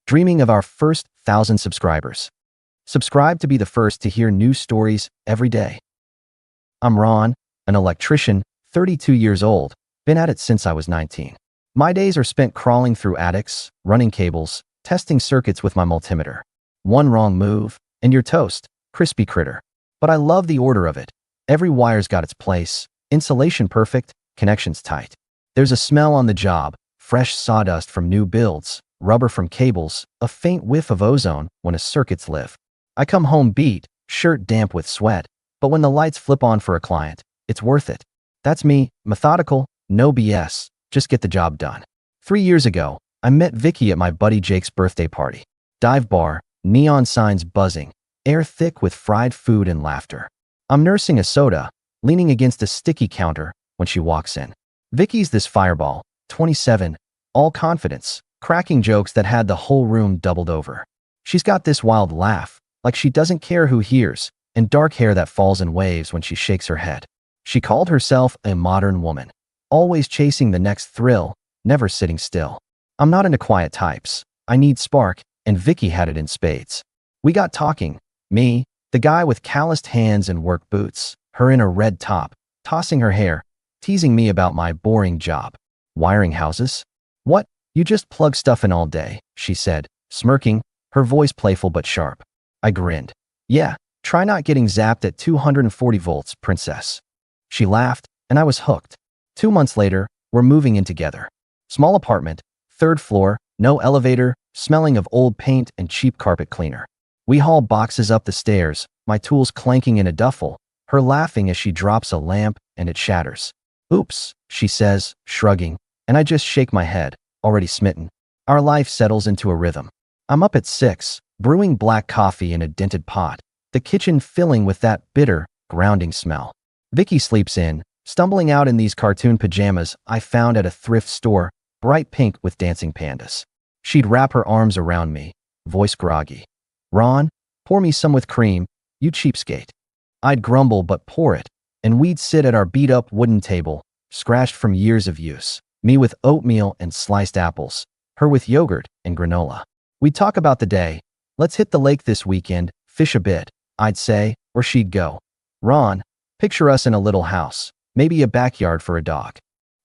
dreaming of our first 1,000 subscribers. Subscribe to be the first to hear new stories every day. I'm Ron, an electrician, 32 years old, been at it since I was 19. My days are spent crawling through attics, running cables, testing circuits with my multimeter. One wrong move, and you're toast, crispy critter. But I love the order of it. Every wire's got its place, insulation perfect, connections tight. There's a smell on the job, fresh sawdust from new builds, rubber from cables, a faint whiff of ozone when a circuit's live. I come home beat, shirt damp with sweat, but when the lights flip on for a client, it's worth it. That's me, methodical, no BS, just get the job done. 3 years ago, I met Vicky at my buddy Jake's birthday party. Dive bar, neon signs buzzing, air thick with fried food and laughter. I'm nursing a soda, leaning against a sticky counter when she walks in. Vicky's this fireball, 27, all confidence, cracking jokes that had the whole room doubled over. She's got this wild laugh, like she doesn't care who hears, and dark hair that falls in waves when she shakes her head. She called herself a modern woman, always chasing the next thrill, never sitting still. I'm not into quiet types. I need spark, and Vicky had it in spades. We got talking. Me, the guy with calloused hands and work boots, her in a red top, tossing her hair, teasing me about my boring job. Wiring houses? What? You just plug stuff in all day, she said, smirking, her voice playful but sharp. I grinned. Yeah, try not getting zapped at 240 volts, princess. She laughed, and I was hooked. 2 months later, we're moving in together. Small apartment, 3rd floor, no elevator, smelling of old paint and cheap carpet cleaner. We haul boxes up the stairs, my tools clanking in a duffel, her laughing as she drops a lamp and it shatters. Oops, she says, shrugging, and I just shake my head, already smitten. Our life settles into a rhythm. I'm up at 6, brewing black coffee in a dented pot, the kitchen filling with that bitter, grounding smell. Vicky sleeps in, stumbling out in these cartoon pajamas I found at a thrift store, bright pink with dancing pandas. She'd wrap her arms around me, voice groggy. Ron, pour me some with cream, you cheapskate. I'd grumble but pour it, and we'd sit at our beat-up wooden table, scratched from years of use. Me with oatmeal and sliced apples, her with yogurt and granola. We'd talk about the day. Let's hit the lake this weekend, fish a bit, I'd say, or she'd go. Ron, picture us in a little house, maybe a backyard for a dog.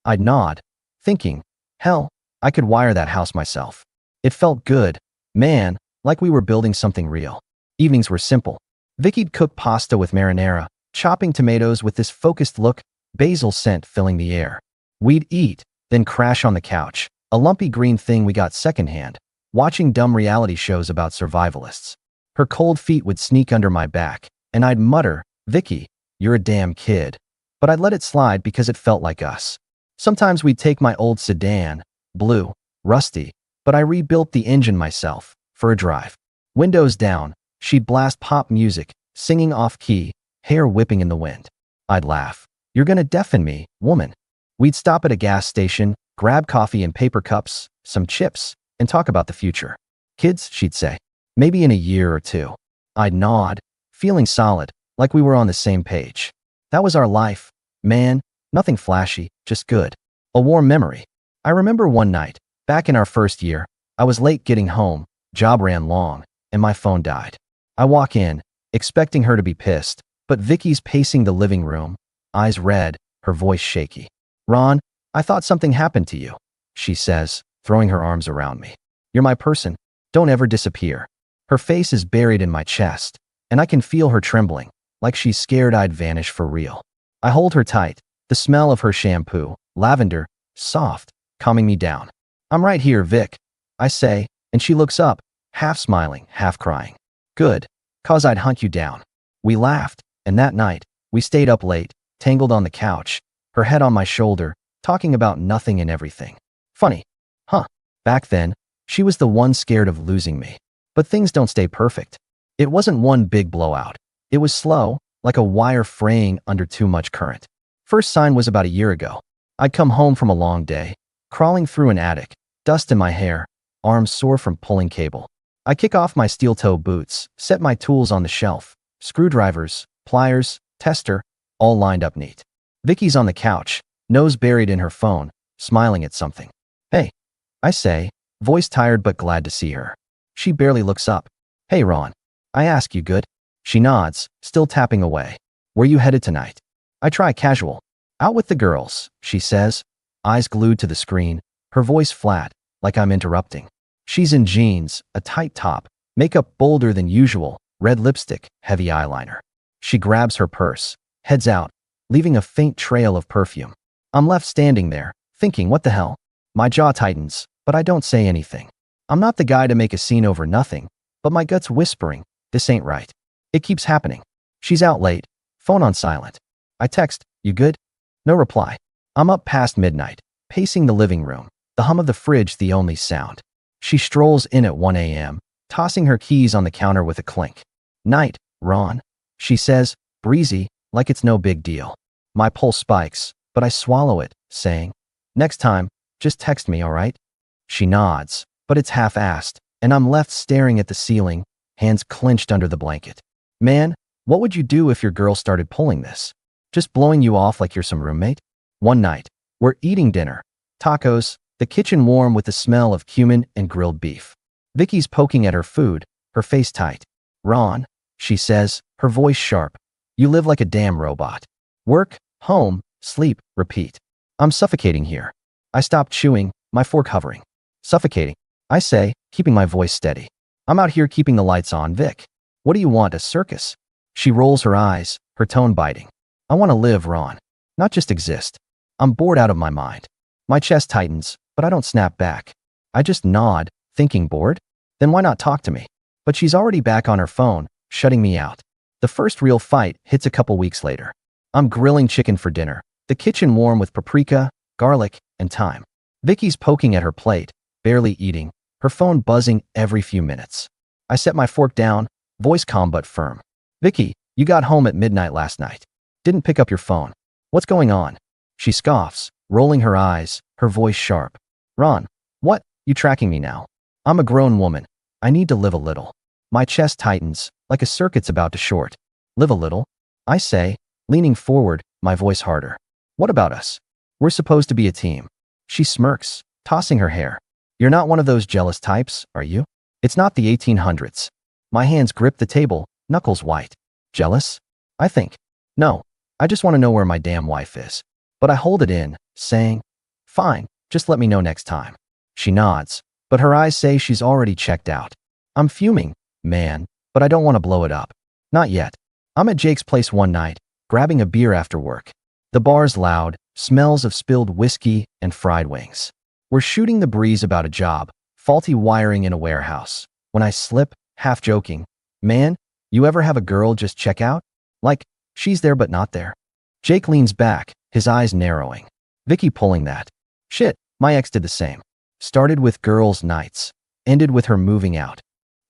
I'd nod, thinking, hell, I could wire that house myself. It felt good, man, like we were building something real. Evenings were simple. Vicky'd cook pasta with marinara, chopping tomatoes with this focused look, basil scent filling the air. We'd eat, then crash on the couch, a lumpy green thing we got secondhand, watching dumb reality shows about survivalists. Her cold feet would sneak under my back, and I'd mutter, Vicky, you're a damn kid. But I'd let it slide because it felt like us. Sometimes we'd take my old sedan, blue, rusty, but I rebuilt the engine myself, for a drive. Windows down, she'd blast pop music, singing off-key, hair whipping in the wind. I'd laugh. You're gonna deafen me, woman. We'd stop at a gas station, grab coffee and paper cups, some chips, and talk about the future. Kids, she'd say. Maybe in a year or 2. I'd nod, feeling solid, like we were on the same page. That was our life. Man, nothing flashy, just good. A warm memory. I remember one night, back in our first year, I was late getting home, job ran long, and my phone died. I walk in, expecting her to be pissed, but Vicky's pacing the living room, eyes red, her voice shaky. Ron, I thought something happened to you, she says, throwing her arms around me. You're my person. Don't ever disappear. Her face is buried in my chest, and I can feel her trembling, like she's scared I'd vanish for real. I hold her tight, the smell of her shampoo, lavender, soft, calming me down. I'm right here, Vic, I say, and she looks up, half smiling, half crying. Good, 'cause I'd hunt you down. We laughed, and that night, we stayed up late, tangled on the couch, her head on my shoulder, talking about nothing and everything. Funny, huh? Back then, she was the one scared of losing me. But things don't stay perfect. It wasn't one big blowout. It was slow, like a wire fraying under too much current. First sign was about a year ago. I'd come home from a long day, crawling through an attic, dust in my hair, arms sore from pulling cable. I kick off my steel-toe boots, set my tools on the shelf, screwdrivers, pliers, tester, all lined up neat. Vicky's on the couch, nose buried in her phone, smiling at something. Hey, I say, voice tired but glad to see her. She barely looks up. Hey, Ron. I ask, you good? She nods, still tapping away. Where you headed tonight? I try casual. Out with the girls, she says, eyes glued to the screen, her voice flat, like I'm interrupting. She's in jeans, a tight top, makeup bolder than usual, red lipstick, heavy eyeliner. She grabs her purse, heads out, leaving a faint trail of perfume. I'm left standing there, thinking, what the hell? My jaw tightens, but I don't say anything. I'm not the guy to make a scene over nothing, but my gut's whispering, this ain't right. It keeps happening. She's out late, phone on silent. I text, you good? No reply. I'm up past midnight, pacing the living room, the hum of the fridge the only sound. She strolls in at 1 a.m., tossing her keys on the counter with a clink. Night, Ron. She says, breezy, like it's no big deal. My pulse spikes, but I swallow it, saying, next time, just text me, all right? She nods, but it's half-assed, and I'm left staring at the ceiling, hands clenched under the blanket. Man, what would you do if your girl started pulling this? Just blowing you off like you're some roommate? One night, we're eating dinner. Tacos, the kitchen warm with the smell of cumin and grilled beef. Vicky's poking at her food, her face tight. Ron, she says, her voice sharp. You live like a damn robot. Work, home, sleep, repeat. I'm suffocating here. I stop chewing, my fork hovering. Suffocating, I say, keeping my voice steady. I'm out here keeping the lights on, Vic. What do you want, a circus? She rolls her eyes, her tone biting. I want to live, Ron. Not just exist. I'm bored out of my mind. My chest tightens, but I don't snap back. I just nod, thinking bored? Then why not talk to me? But she's already back on her phone, shutting me out. The first real fight hits a couple weeks later. I'm grilling chicken for dinner, the kitchen warm with paprika, garlic, and thyme. Vicky's poking at her plate, barely eating, her phone buzzing every few minutes. I set my fork down, voice calm but firm. Vicky, you got home at midnight last night. Didn't pick up your phone. What's going on? She scoffs, rolling her eyes, her voice sharp. Ron, what? You tracking me now? I'm a grown woman. I need to live a little. My chest tightens, like a circuit's about to short. Live a little? I say, leaning forward, my voice harder. What about us? We're supposed to be a team. She smirks, tossing her hair. You're not one of those jealous types, are you? It's not the 1800s. My hands grip the table, knuckles white. Jealous? I think. No, I just want to know where my damn wife is. But I hold it in, saying, fine, just let me know next time. She nods, but her eyes say she's already checked out. I'm fuming, man, but I don't want to blow it up. Not yet. I'm at Jake's place one night, grabbing a beer after work. The bar's loud, smells of spilled whiskey and fried wings. We're shooting the breeze about a job, faulty wiring in a warehouse. When I slip, half joking, man, you ever have a girl just check out? Like, she's there but not there. Jake leans back, his eyes narrowing. Vicky pulling that. Shit, my ex did the same. Started with girls' nights, ended with her moving out.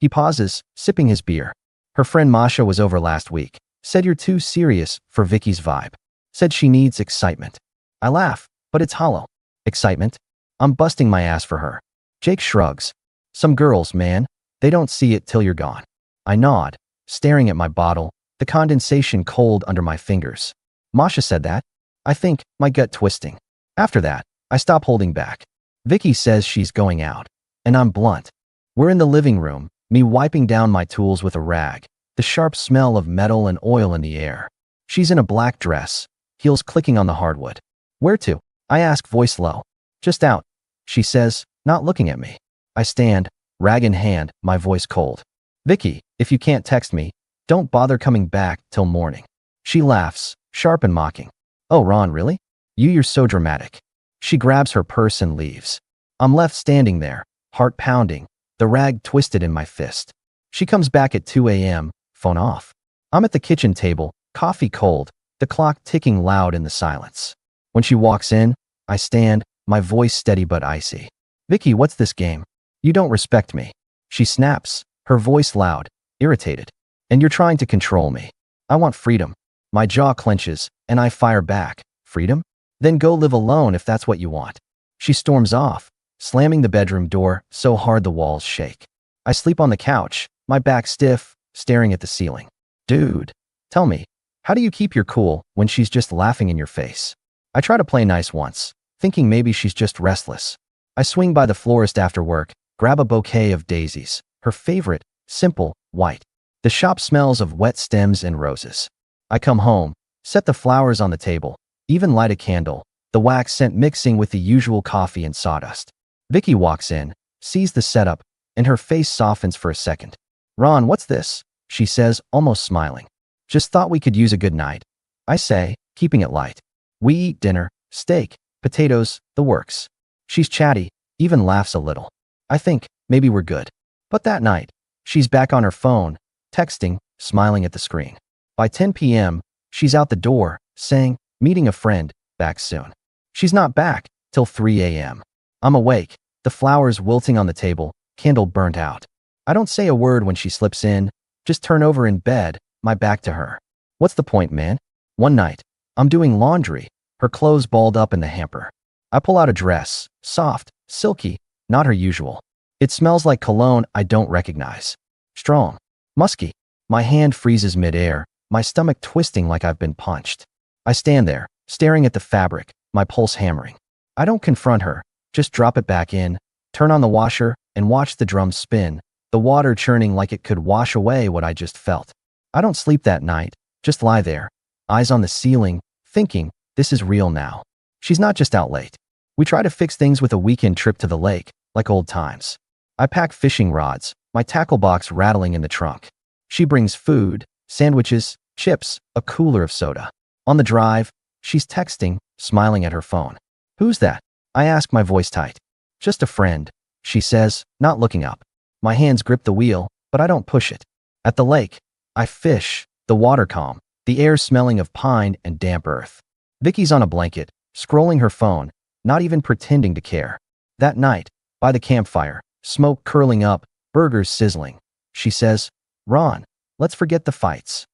He pauses, sipping his beer. Her friend Masha was over last week. Said you're too serious for Vicky's vibe. Said she needs excitement. I laugh, but it's hollow. Excitement? I'm busting my ass for her. Jake shrugs. Some girls, man, they don't see it till you're gone. I nod, staring at my bottle, the condensation cold under my fingers. Masha said that? I think, my gut twisting. After that, I stop holding back. Vicky says she's going out, and I'm blunt. We're in the living room, me wiping down my tools with a rag, the sharp smell of metal and oil in the air. She's in a black dress, heels clicking on the hardwood. Where to? I ask, voice low. Just out, she says, not looking at me. I stand, rag in hand, my voice cold. Vicky, if you can't text me, don't bother coming back till morning. She laughs, sharp and mocking. Oh, Ron, really? You're so dramatic. She grabs her purse and leaves. I'm left standing there, heart pounding, the rag twisted in my fist. She comes back at 2 a.m., phone off. I'm at the kitchen table, coffee cold, the clock ticking loud in the silence. When she walks in, I stand, my voice steady but icy. Vicky, what's this game? You don't respect me. She snaps, her voice loud, irritated. And you're trying to control me. I want freedom. My jaw clenches, and I fire back. Freedom? Then go live alone if that's what you want. She storms off, slamming the bedroom door so hard the walls shake. I sleep on the couch, my back stiff, staring at the ceiling. Dude, tell me, how do you keep your cool when she's just laughing in your face? I try to play nice once, thinking maybe she's just restless. I swing by the florist after work, grab a bouquet of daisies, her favorite, simple, white. The shop smells of wet stems and roses. I come home, set the flowers on the table, even light a candle, the wax scent mixing with the usual coffee and sawdust. Vicky walks in, sees the setup, and her face softens for a second. "Ron, what's this?" she says, almost smiling. "Just thought we could use a good night," I say, keeping it light. We eat dinner, steak, potatoes, the works. She's chatty, even laughs a little. I think, maybe we're good. But that night, she's back on her phone, texting, smiling at the screen. By 10 p.m., she's out the door, saying, "Meeting a friend, back soon." She's not back till 3 a.m. I'm awake, the flowers wilting on the table, candle burnt out. I don't say a word when she slips in, just turn over in bed, my back to her. What's the point, man? One night, I'm doing laundry, her clothes balled up in the hamper. I pull out a dress, soft, silky, not her usual. It smells like cologne I don't recognize. Strong, musky. My hand freezes midair, my stomach twisting like I've been punched. I stand there, staring at the fabric, my pulse hammering. I don't confront her, just drop it back in, turn on the washer, and watch the drum spin, the water churning like it could wash away what I just felt. I don't sleep that night, just lie there, eyes on the ceiling, thinking, this is real now. She's not just out late. We try to fix things with a weekend trip to the lake, like old times. I pack fishing rods, my tackle box rattling in the trunk. She brings food, sandwiches, chips, a cooler of soda. On the drive, she's texting, smiling at her phone. "Who's that?" I ask, my voice tight. "Just a friend," she says, not looking up. My hands grip the wheel, but I don't push it. At the lake, I fish, the water calm, the air smelling of pine and damp earth. Vicky's on a blanket, scrolling her phone, not even pretending to care. That night, by the campfire, smoke curling up, burgers sizzling. She says, "Ron, let's forget the fights."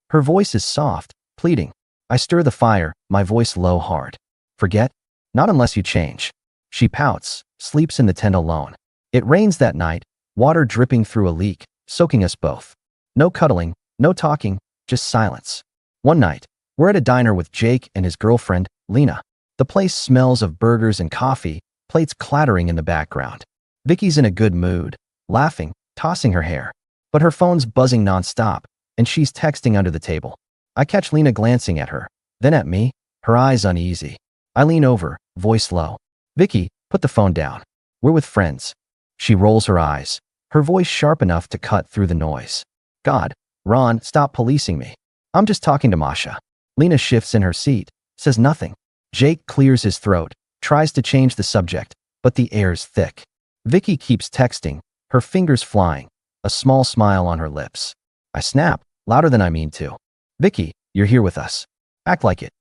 Her voice is soft, pleading. I stir the fire, my voice low hard. "Forget? Not unless you change." She pouts, sleeps in the tent alone. It rains that night, water dripping through a leak, soaking us both. No cuddling, no talking, just silence. One night, we're at a diner with Jake and his girlfriend, Lena. The place smells of burgers and coffee, plates clattering in the background. Vicky's in a good mood, laughing, tossing her hair. But her phone's buzzing nonstop, and she's texting under the table. I catch Lena glancing at her, then at me, her eyes uneasy. I lean over, voice low. "Vicky, put the phone down. We're with friends." She rolls her eyes, her voice sharp enough to cut through the noise. "God, Ron, stop policing me. I'm just talking to Masha." Lena shifts in her seat, says nothing. Jake clears his throat, tries to change the subject, but the air's thick. Vicky keeps texting, her fingers flying, a small smile on her lips. I snap, louder than I mean to. "Vicky, you're here with us. Act like it."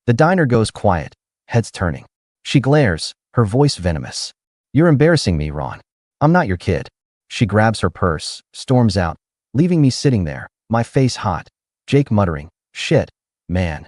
The diner goes quiet, heads turning. She glares, her voice venomous. "You're embarrassing me, Ron. I'm not your kid." She grabs her purse, storms out, leaving me sitting there, my face hot. Jake muttering, "Shit, man."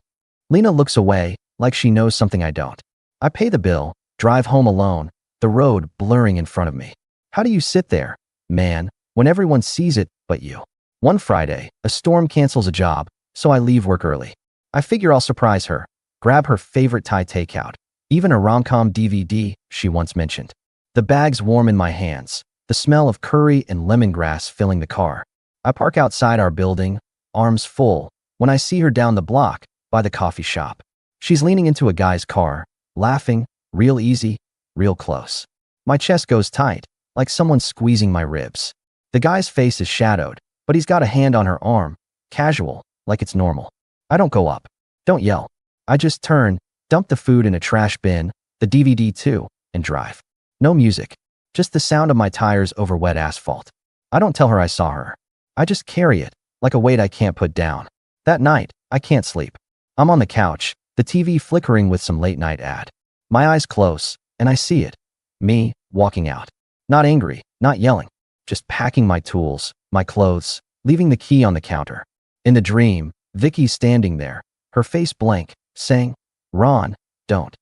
Lena looks away, like she knows something I don't. I pay the bill, drive home alone, the road blurring in front of me. How do you sit there, man, when everyone sees it but you? One Friday, a storm cancels a job, so I leave work early. I figure I'll surprise her, grab her favorite Thai takeout, even a rom-com DVD she once mentioned. The bag's warm in my hands, the smell of curry and lemongrass filling the car. I park outside our building, arms full, when I see her down the block, by the coffee shop. She's leaning into a guy's car, laughing, real easy, real close. My chest goes tight, like someone's squeezing my ribs. The guy's face is shadowed, but he's got a hand on her arm, casual, like it's normal. I don't go up. Don't yell. I just turn, dump the food in a trash bin, the DVD too, and drive. No music. Just the sound of my tires over wet asphalt. I don't tell her I saw her. I just carry it, like a weight I can't put down. That night, I can't sleep. I'm on the couch, the TV flickering with some late-night ad. My eyes close, and I see it. Me, walking out. Not angry, not yelling. Just packing my tools, my clothes, leaving the key on the counter. In the dream, Vicky's standing there, her face blank, saying, "Ron, don't."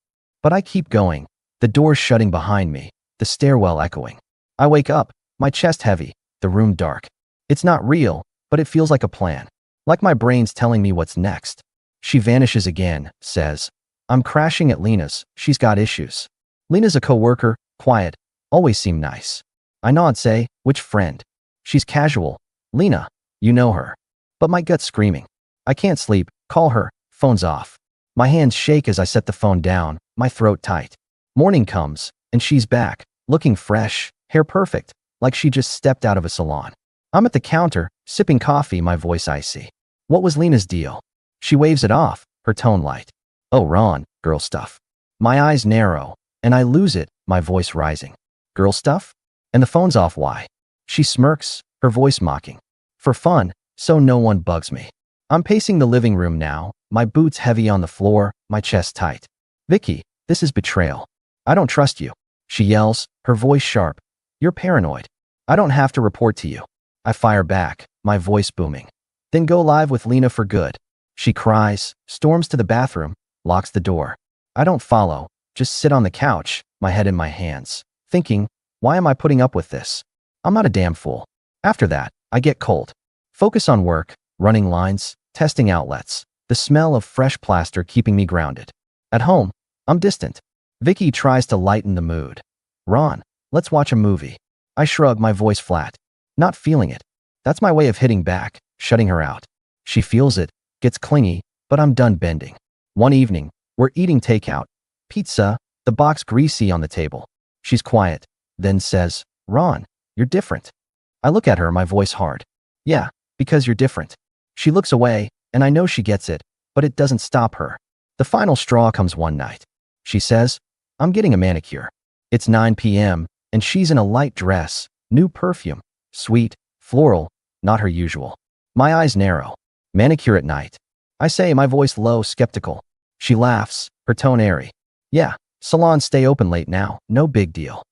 But I keep going, the door shutting behind me, the stairwell echoing. I wake up, my chest heavy, the room dark. It's not real, but it feels like a plan. Like my brain's telling me what's next. She vanishes again, says, "I'm crashing at Lena's, she's got issues." Lena's a coworker, quiet, always seem nice. I nod, say, "Which friend?" She's casual. Lena, you know her. But my gut's screaming. I can't sleep. Call her. Phone's off. My hands shake as I set the phone down, my throat tight. Morning comes, and she's back, looking fresh, hair perfect, like she just stepped out of a salon. I'm at the counter, sipping coffee, my voice icy. What was Lena's deal? She waves it off, her tone light. Oh, Ron, girl stuff. My eyes narrow, and I lose it, my voice rising. Girl stuff? And the phone's off, why? She smirks, her voice mocking. For fun, so no one bugs me. I'm pacing the living room now, my boots heavy on the floor, my chest tight. Vicky, this is betrayal. I don't trust you. She yells, her voice sharp. You're paranoid. I don't have to report to you. I fire back, my voice booming. Then go live with Lena for good. She cries, storms to the bathroom, locks the door. I don't follow, just sit on the couch, my head in my hands, thinking, why am I putting up with this? I'm not a damn fool. After that, I get cold. Focus on work, running lines, testing outlets, the smell of fresh plaster keeping me grounded. At home, I'm distant. Vicky tries to lighten the mood. Ron, let's watch a movie. I shrug, my voice flat. Not feeling it. That's my way of hitting back, shutting her out. She feels it, gets clingy, but I'm done bending. One evening, we're eating takeout. Pizza, the box greasy on the table. She's quiet, then says, Ron, you're different. I look at her, my voice hard. Yeah, because you're different. She looks away, and I know she gets it, but it doesn't stop her. The final straw comes one night. She says, I'm getting a manicure. It's 9 p.m., and she's in a light dress, new perfume, sweet, floral, not her usual. My eyes narrow. Manicure at night. I say, my voice low, skeptical. She laughs, her tone airy. Yeah, salons stay open late now, no big deal.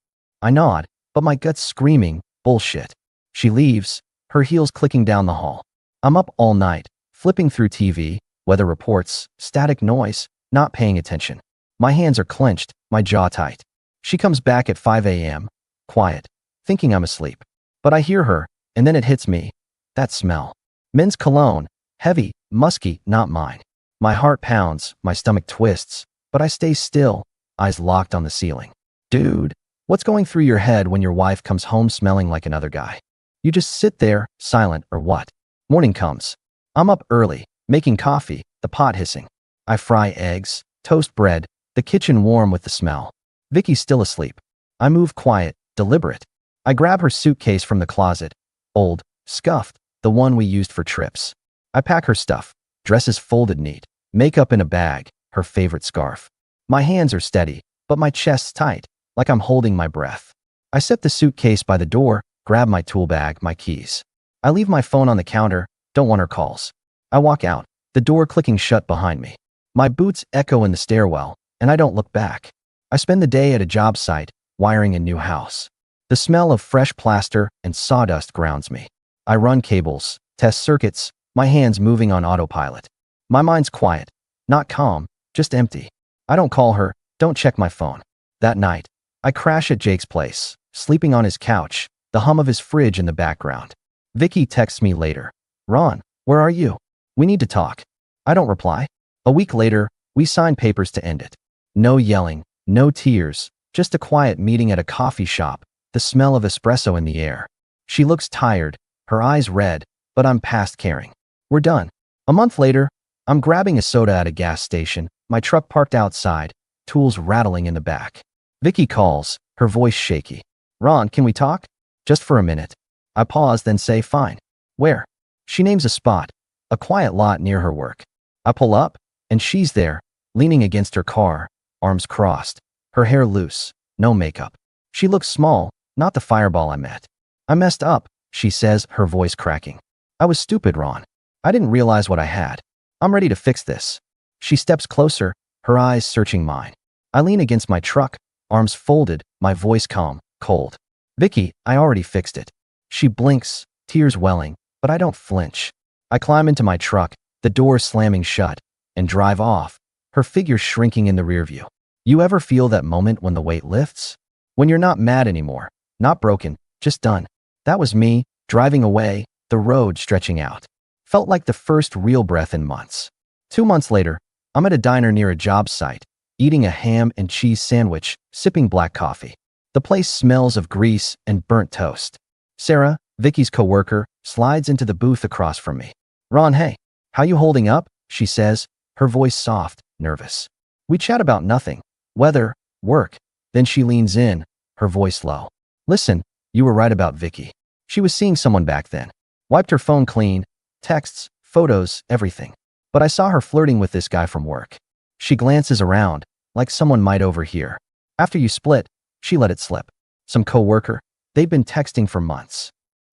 I nod, but my gut's screaming, bullshit. She leaves, her heels clicking down the hall. I'm up all night, flipping through TV, weather reports, static noise, not paying attention. My hands are clenched, my jaw tight. She comes back at 5 a.m., quiet, thinking I'm asleep. But I hear her, and then it hits me. That smell. Men's cologne, heavy, musky, not mine. My heart pounds, my stomach twists, but I stay still, eyes locked on the ceiling. Dude, what's going through your head when your wife comes home smelling like another guy? You just sit there, silent, or what? Morning comes. I'm up early, making coffee, the pot hissing. I fry eggs, toast bread, the kitchen warm with the smell. Vicky's still asleep. I move quiet, deliberate. I grab her suitcase from the closet. Old, scuffed, the one we used for trips. I pack her stuff, dresses folded neat, makeup in a bag, her favorite scarf. My hands are steady, but my chest's tight, like I'm holding my breath. I set the suitcase by the door, grab my tool bag, my keys. I leave my phone on the counter, don't want her calls. I walk out, the door clicking shut behind me. My boots echo in the stairwell, and I don't look back. I spend the day at a job site, wiring a new house. The smell of fresh plaster and sawdust grounds me. I run cables, test circuits, my hands moving on autopilot. My mind's quiet, not calm, just empty. I don't call her, don't check my phone. That night, I crash at Jake's place, sleeping on his couch, the hum of his fridge in the background. Vicky texts me later. Ron, where are you? We need to talk. I don't reply. A week later, we sign papers to end it. No yelling, no tears, just a quiet meeting at a coffee shop, the smell of espresso in the air. She looks tired, her eyes red, but I'm past caring. We're done. A month later, I'm grabbing a soda at a gas station, my truck parked outside, tools rattling in the back. Vicky calls, her voice shaky. Ron, can we talk? Just for a minute. I pause, then say, fine. Where? She names a spot, a quiet lot near her work. I pull up, and she's there, leaning against her car, arms crossed, her hair loose, no makeup. She looks small, not the fireball I met. I messed up, she says, her voice cracking. I was stupid, Ron. I didn't realize what I had. I'm ready to fix this. She steps closer, her eyes searching mine. I lean against my truck, arms folded, my voice calm, cold. Vicky, I already fixed it. She blinks, tears welling, but I don't flinch. I climb into my truck, the door slamming shut, and drive off, her figure shrinking in the rearview. You ever feel that moment when the weight lifts? When you're not mad anymore, not broken, just done. That was me, driving away, the road stretching out. Felt like the first real breath in months. 2 months later, I'm at a diner near a job site, eating a ham and cheese sandwich, sipping black coffee. The place smells of grease and burnt toast. Sarah, Vicky's coworker slides into the booth across from me. Ron, hey, how you holding up? She says, her voice soft, nervous. We chat about nothing. Weather, work. Then she leans in, her voice low. Listen, you were right about Vicky. She was seeing someone back then. Wiped her phone clean, texts, photos, everything. But I saw her flirting with this guy from work. She glances around, like someone might overhear. After you split, she let it slip. Some coworker, they'd been texting for months.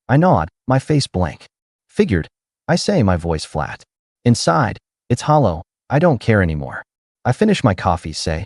I nod, my face blank. Figured, I say, my voice flat. Inside, it's hollow, I don't care anymore. I finish my coffee, say,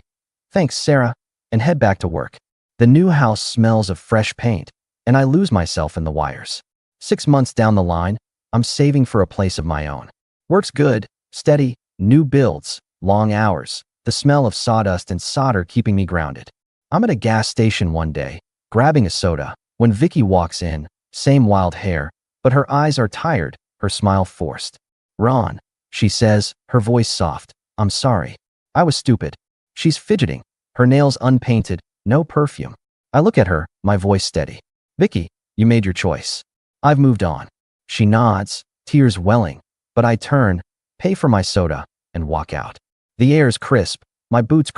thanks, Sarah, and head back to work. The new house smells of fresh paint, and I lose myself in the wires. 6 months down the line, I'm saving for a place of my own. Work's good, steady, new builds, long hours, the smell of sawdust and solder keeping me grounded. I'm at a gas station one day, grabbing a soda, when Vicky walks in, same wild hair, but her eyes are tired, her smile forced. Ron, she says, her voice soft, I'm sorry. I was stupid. She's fidgeting, her nails unpainted, no perfume. I look at her, my voice steady. Vicky, you made your choice. I've moved on. She nods, tears welling, but I turn, pay for my soda, and walk out. The air's crisp, my boots